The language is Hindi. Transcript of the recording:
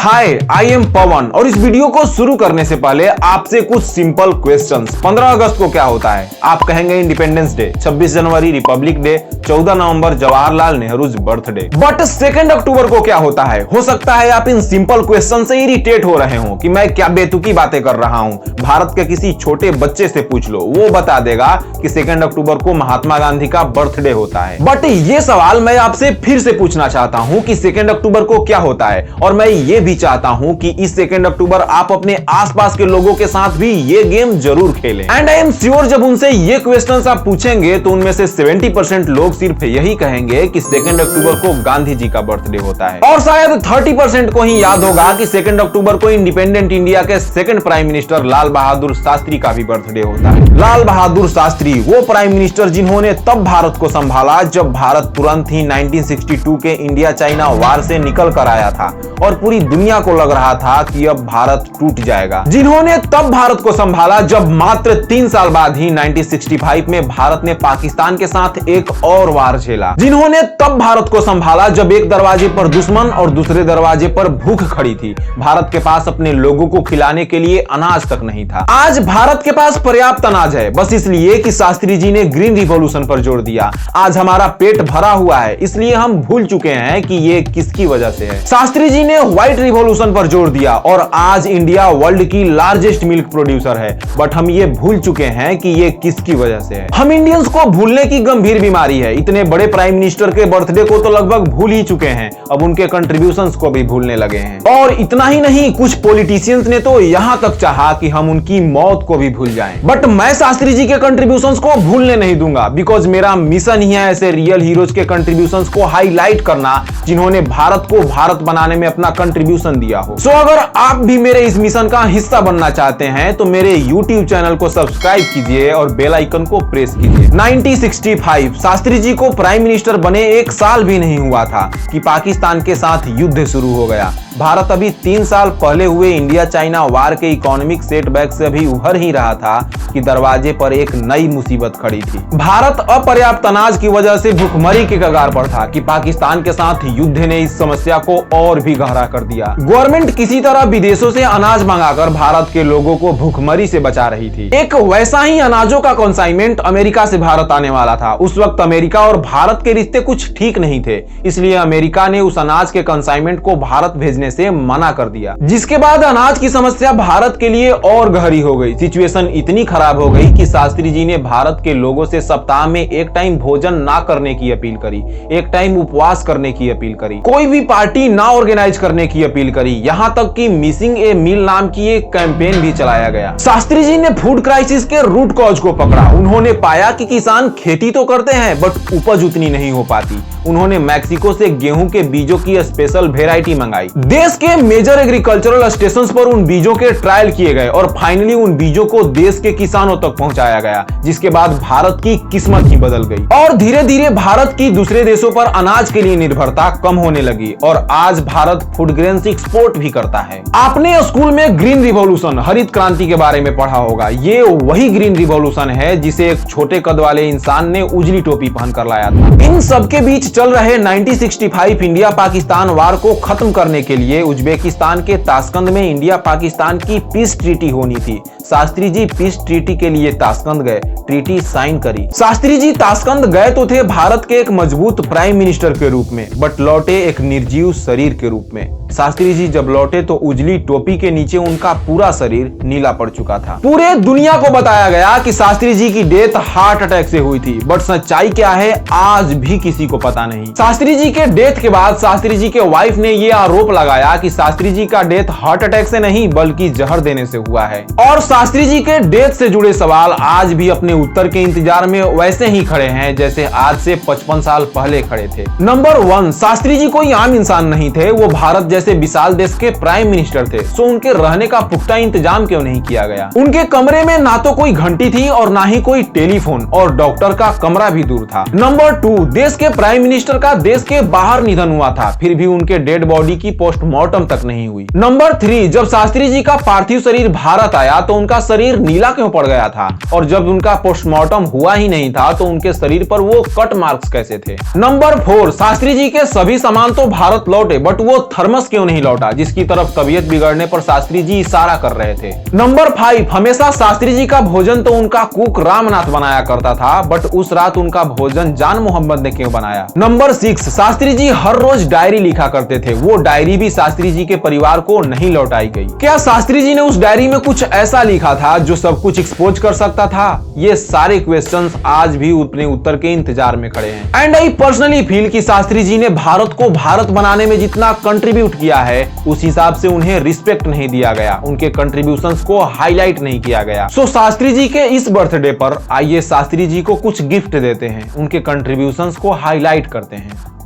हाय, आई एम पवन और इस वीडियो को शुरू करने से पहले आपसे कुछ सिंपल क्वेश्चंस। 15 अगस्त को क्या होता है? आप कहेंगे independence day, 26 January Republic day, 14 November Jawaharlal Nehru's birthday. But 2 अक्टूबर को क्या होता है? हो सकता है आप इन सिंपल क्वेश्चन से इरिटेट हो रहे हो कि मैं क्या बेतुकी बातें कर रहा हूं। भारत के किसी छोटे बच्चे से पूछ लो, वो बता देगा कि 2 अक्टूबर को महात्मा गांधी का बर्थडे होता है। बट ये सवाल मैं आपसे फिर से पूछना चाहता हूं कि 2 अक्टूबर को क्या होता है, और मैं ये भी चाहता हूं कि इस 2 अक्टूबर आप अपने आसपास के लोगों के साथ भी ये गेम जरूर खेलें। एंड आई एम श्योर जब उनसे ये क्वेश्चंस आप पूछेंगे तो उनमें से 70% लोग सिर्फ यही कहेंगे कि 2 अक्टूबर को गांधी जी का बर्थडे होता है, और शायद 30% को ही याद होगा कि 2 अक्टूबर को इंडिपेंडेंट इंडिया के second prime minister Lal Bahadur Shastri का भी बर्थडे होता है। लाल बहादुर शास्त्री वो प्राइम मिनिस्टर जिन्होंने तब भारत को संभाला जब भारत तुरंत ही 1962 के इंडिया चाइना वार से निकल कर आया था और पूरी दुनिया को लग रहा था कि अब भारत टूट जाएगा। जिन्होंने तब भारत को संभाला जब मात्र 3 साल बाद ही 1965 में भारत ने पाकिस्तान के साथ एक और वार झेला। जिन्होंने तब भारत को संभाला जब एक दरवाजे पर दुश्मन और दूसरे दरवाजे पर भूख खड़ी थी। भारत के पास अपने लोगों को खिलाने के लिए अनाज तक नहीं था। आज भारत के पास पर्याप्त अनाज है, बस इसलिए कि शास्त्री जी ने ग्रीन रिवॉल्यूशन पर जोर दिया। आज हमारा पेट भरा हुआ है, इसलिए हम भूल चुके हैं कि ये किसकी वजह से है। शास्त्री जी ने व्हाइट रिवॉल्यूशन पर जोर दिया और आज इंडिया वर्ल्ड की लार्जेस्ट मिल्क प्रोड्यूसर है, बट हम ये भूल चुके हैं कि ये किसकी वजह से है। हम इंडियंस को भूलने की गंभीर बीमारी है। इतने बड़े प्राइम मिनिस्टर के बर्थडे को तो लगभग भूल ही चुके हैं, अब उनके कंट्रीब्यूशंस को भी भूलने लगे हैं। और इतना ही नहीं, कुछ पॉलिटिशियंस ने तो यहां तक चाहा कि हम उनकी मौत को भी भूल जाएं। बट मैं शास्त्री जी के कंट्रीब्यूशंस को भूलने नहीं दूंगा, बिकॉज मेरा मिशन ही है ऐसे रियल हीरोज के कंट्रीब्यूशंस को हाईलाइट करना जिन्होंने भारत को भारत बनाने में अपना कंट्रीब्यूशन दिया हो। सो अगर आप भी मेरे इस मिशन का हिस्सा बनना चाहते हैं तो मेरे YouTube चैनल को सब्सक्राइब कीजिए और बेल आइकन को प्रेस कीजिए। 1965 शास्त्री जी को प्राइम मिनिस्टर बने 1 साल भी नहीं हुआ था कि पाकिस्तान के साथ युद्ध शुरू हो गया। भारत अभी 3 साल पहले हुए इंडिया चाइना वार के इकोनॉमिक सेटबैक से अभी उभर ही रहा था कि दरवाजे पर एक नई मुसीबत खड़ी थी। भारत अपर्याप्त अनाज की वजह से भुखमरी के कगार पर था कि पाकिस्तान के साथ युद्ध ने इस समस्या को और भी गहरा कर दिया। गवर्नमेंट किसी तरह विदेशों से अनाज मंगाकर भारत के लोगों को भुखमरी से बचा रही थी। एक वैसा ही अनाजों का कंसाइनमेंट अमेरिका से भारत आने वाला था। उस वक्त अमेरिका और भारत के रिश्ते कुछ ठीक नहीं थे, इसलिए अमेरिका ने उस अनाज के कंसाइनमेंट को भारत भेजने से मना कर दिया, जिसके बाद अनाज की समस्या भारत के लिए और गहरी हो गई। सिचुएशन इतनी खराब हो गई कि शास्त्री जी ने भारत के लोगों से सप्ताह में 1 टाइम भोजन ना करने की अपील करी, 1 टाइम उपवास करने की अपील करी, कोई भी पार्टी ना ऑर्गेनाइज करने की अपील करी, यहां तक कि मिसिंग ए मील नाम की एक कैंपेन भी चलाया गया। शास्त्री जी ने फूड क्राइसिस के रूट कॉज को पकड़ा। उन्होंने पाया कि किसान खेती तो करते हैं बट उपज उतनी नहीं हो पाती। उन्होंने मैक्सिको से गेहूं के बीजों की स्पेशल वेराइटी मंगाई। देश के मेजर एग्रीकल्चरल स्टेशंस पर उन बीजों के ट्रायल किए गए और फाइनली उन बीजों को देश के किसानों तक पहुंचाया गया, जिसके बाद भारत की किस्मत ही बदल गई और धीरे धीरे भारत की दूसरे देशों पर अनाज के लिए निर्भरता कम होने लगी और आज भारत फूड ग्रेन्स एक्सपोर्ट भी करता है। आपने स्कूल में ग्रीन रिवॉल्यूशन, हरित क्रांति के बारे में पढ़ा होगा। ये वही ग्रीन रिवॉल्यूशन है जिसे एक छोटे कद वाले इंसान ने उजली टोपी पहनकर लाया था। इन सबके बीच चल रहे 1965 इंडिया पाकिस्तान वार को खत्म करने के लिए उज्बेकिस्तान के ताशकंद में इंडिया पाकिस्तान की पीस ट्रीटी होनी थी। शास्त्री जी पीस ट्रीटी के लिए ताशकंद गए, ट्रीटी साइन करी। शास्त्री जी ताशकंद गए तो थे भारत के एक मजबूत प्राइम मिनिस्टर के रूप में, बट लौटे एक निर्जीव शरीर के रूप में। शास्त्री जी जब लौटे तो उजली टोपी के नीचे उनका पूरा शरीर नीला पड़ चुका था। पूरे दुनिया को बताया गया कि शास्त्री जी की डेथ हार्ट अटैक से हुई थी, बट सच्चाई क्या है आज भी किसी को पता नहीं। शास्त्री जी के डेथ के बाद शास्त्री जी के वाइफ ने यह आरोप लगाया कि शास्त्री जी का डेथ हार्ट अटैक से नहीं बल्कि जहर देने से हुआ है, और शास्त्री जी के डेथ से जुड़े सवाल आज भी अपने उत्तर के इंतजार में वैसे ही खड़े हैं जैसे आज से 55 साल पहले खड़े थे। नंबर 1, शास्त्री जी कोई आम इंसान नहीं थे। वो भारत जैसे विशाल देश के प्राइम मिनिस्टर थे, सो उनके रहने का पुख्ता इंतजाम क्यों नहीं किया गया? उनके कमरे में ना तो कोई घंटी थी और ना ही कोई टेलीफोन, और डॉक्टर का कमरा भी दूर था। नंबर 2, देश के प्राइम मिनिस्टर का देश के बाहर निधन हुआ था, फिर भी उनके डेड बॉडी की पोस्टमार्टम तक नहीं हुई। नंबर 3, जब शास्त्री जी का पार्थिव शरीर भारत आया तो उनका उनका शरीर नीला क्यों पड़ गया था, और जब उनका पोस्टमार्टम हुआ ही नहीं था तो उनके शरीर पर वो कट मार्क्स कैसे थे। नंबर 4, शास्त्री जी के सभी सामान तो भारत लौटे बट वो थर्मस क्यों नहीं लौटा, जिसकी तरफ तबीयत बिगड़ने पर शास्त्री जी इशारा कर रहे थे। नंबर 5, हमेशा शास्त्री जी का भोजन तो उनका कुक रामनाथ बनाया करता था बट उस रात उनका भोजन जान मोहम्मद ने क्यों बनाया। नंबर 6, शास्त्री जी हर रोज डायरी लिखा करते थे, वो डायरी भी शास्त्री जी के परिवार को नहीं लौटाई गई। क्या शास्त्री जी ने उस डायरी में कुछ ऐसा लिखा था जो सब कुछ एक्सपोज कर सकता था? ये सारे क्वेश्चंस आज भी अपने उत्तर के इंतजार में खड़े हैं। एंड आई पर्सनली फील कि शास्त्री जी ने भारत को भारत बनाने में जितना कंट्रीब्यूट किया है उस हिसाब से उन्हें रिस्पेक्ट नहीं दिया गया, उनके कंट्रीब्यूशंस को हाईलाइट नहीं किया गया। सो शास्त्री जी के इस बर्थडे पर आइए शास्त्री जी को कुछ गिफ्ट देते हैं, उनके कंट्रीब्यूशंस को हाईलाइट करते हैं।